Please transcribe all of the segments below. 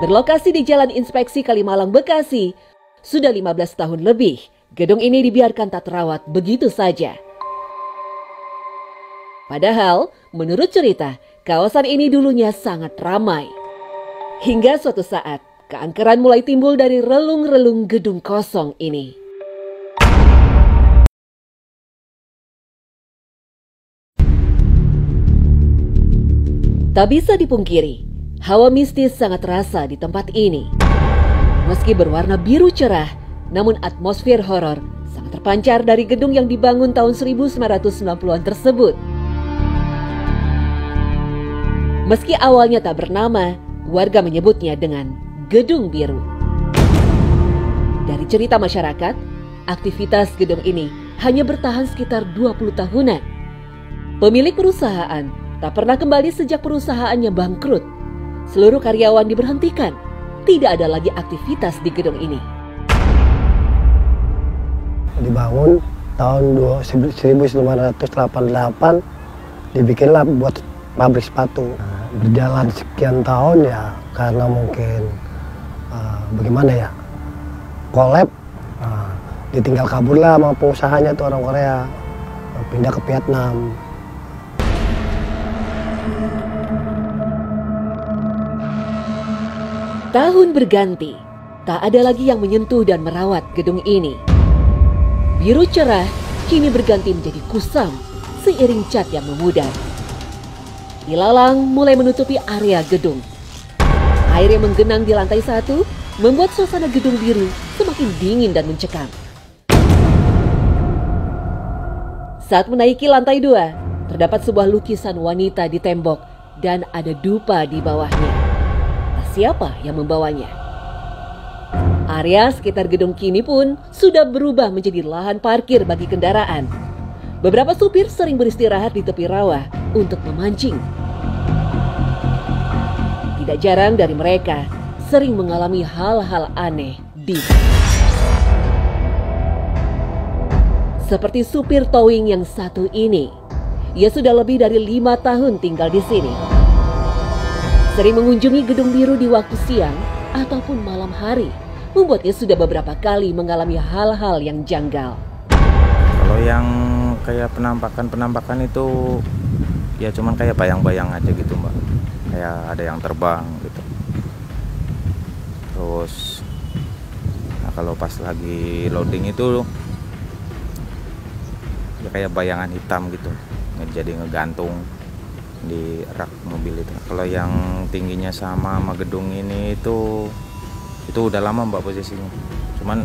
Berlokasi di Jalan Inspeksi Kalimalang, Bekasi, sudah 15 tahun lebih, gedung ini dibiarkan tak terawat begitu saja. Padahal, menurut cerita, kawasan ini dulunya sangat ramai. Hingga suatu saat, keangkeran mulai timbul dari relung-relung gedung kosong ini. Tak bisa dipungkiri, hawa mistis sangat terasa di tempat ini. Meski berwarna biru cerah, namun atmosfer horor sangat terpancar dari gedung yang dibangun tahun 1990-an tersebut. Meski awalnya tak bernama, warga menyebutnya dengan Gedung Biru. Dari cerita masyarakat, aktivitas gedung ini hanya bertahan sekitar 20 tahunan. Pemilik perusahaan tak pernah kembali sejak perusahaannya bangkrut. Seluruh karyawan diberhentikan. Tidak ada lagi aktivitas di gedung ini. Dibangun tahun 1988, dibikinlah buat pabrik sepatu. Berjalan sekian tahun ya karena mungkin bagaimana ya, kolab, ditinggal kabur lah sama pengusahanya tuh orang Korea, pindah ke Vietnam. Tahun berganti, tak ada lagi yang menyentuh dan merawat gedung ini. Biru cerah kini berganti menjadi kusam seiring cat yang memudar. Ilalang mulai menutupi area gedung. Air yang menggenang di lantai 1 membuat suasana gedung biru semakin dingin dan mencekam. Saat menaiki lantai 2, terdapat sebuah lukisan wanita di tembok dan ada dupa di bawahnya. Siapa yang membawanya? Area sekitar gedung kini pun sudah berubah menjadi lahan parkir bagi kendaraan. Beberapa supir sering beristirahat di tepi rawa untuk memancing. Tidak jarang dari mereka sering mengalami hal-hal aneh di seperti supir towing yang satu ini. Ia sudah lebih dari 5 tahun tinggal di sini. Sering mengunjungi gedung biru di waktu siang ataupun malam hari, membuatnya sudah beberapa kali mengalami hal-hal yang janggal. Kalau yang kayak penampakan itu ya cuman kayak bayang-bayang aja gitu Mbak. Kayak ada yang terbang gitu. Terus kalau pas lagi loading itu ya kayak bayangan hitam gitu, jadi ngegantung di rak mobil itu. Kalau yang tingginya sama gedung ini itu udah lama Mbak posisinya. Cuman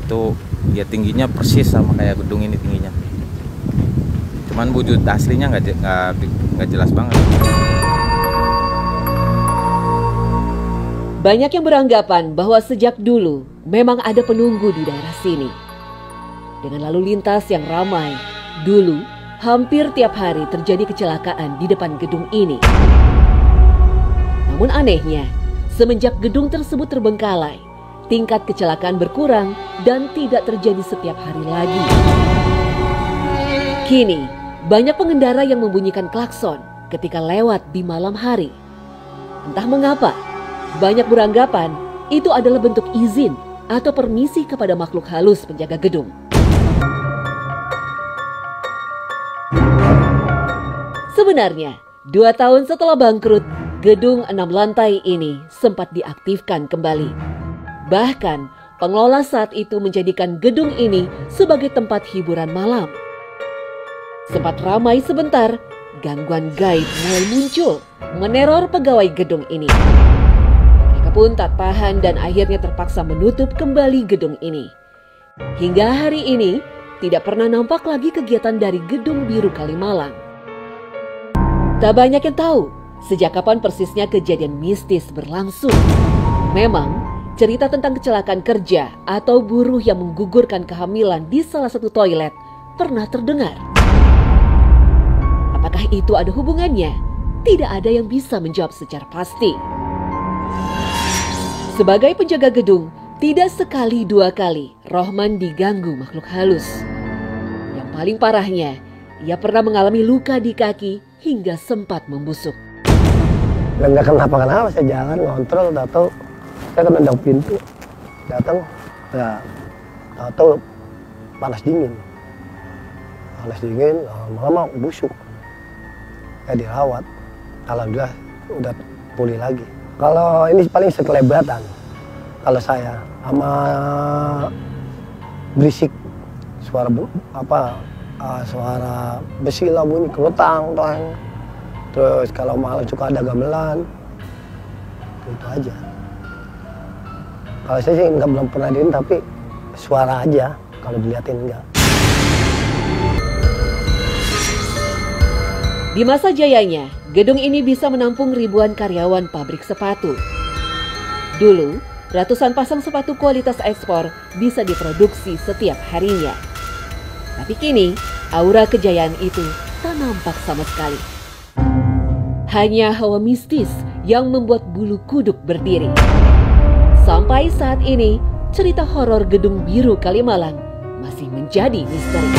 itu ya tingginya persis sama kayak gedung ini tingginya. Cuman wujud aslinya nggak jelas banget. Banyak yang beranggapan bahwa sejak dulu memang ada penunggu di daerah sini. Dengan lalu lintas yang ramai, dulu hampir tiap hari terjadi kecelakaan di depan gedung ini. Namun anehnya, semenjak gedung tersebut terbengkalai, tingkat kecelakaan berkurang dan tidak terjadi setiap hari lagi. Kini, banyak pengendara yang membunyikan klakson ketika lewat di malam hari. Entah mengapa, banyak beranggapan itu adalah bentuk izin atau permisi kepada makhluk halus penjaga gedung. Sebenarnya, 2 tahun setelah bangkrut, gedung 6 lantai ini sempat diaktifkan kembali. Bahkan, pengelola saat itu menjadikan gedung ini sebagai tempat hiburan malam. Sempat ramai sebentar, gangguan gaib mulai muncul, meneror pegawai gedung ini. Mereka pun tak tahan dan akhirnya terpaksa menutup kembali gedung ini. Hingga hari ini, tidak pernah nampak lagi kegiatan dari Gedung Biru Kalimalang. Tak banyak yang tahu sejak kapan persisnya kejadian mistis berlangsung. Memang, cerita tentang kecelakaan kerja atau buruh yang menggugurkan kehamilan di salah satu toilet pernah terdengar. Apakah itu ada hubungannya? Tidak ada yang bisa menjawab secara pasti. Sebagai penjaga gedung, tidak sekali 2 kali Rohman diganggu makhluk halus. Yang paling parahnya, ia pernah mengalami luka di kaki hingga sempat membusuk. nggak kenapa-kenapa, saya jalan ngontrol, tahu saya kan nendang pintu, datang, ya tahu panas dingin, lama-lama busuk, ya dirawat, alhamdulillah udah pulih lagi. Kalau ini paling sekelebatan, kalau saya sama berisik, suara suara besi lah bunyi kelutang, terus kalau malam suka ada gamelan, itu aja. Kalau saya sih belum pernah dilihat, tapi suara aja kalau dilihatin enggak. Di masa jayanya, gedung ini bisa menampung ribuan karyawan pabrik sepatu. Dulu, ratusan pasang sepatu kualitas ekspor bisa diproduksi setiap harinya. Tapi kini, aura kejayaan itu tak nampak sama sekali. Hanya hawa mistis yang membuat bulu kuduk berdiri. Sampai saat ini, cerita horor Gedung Biru Kalimalang masih menjadi misteri.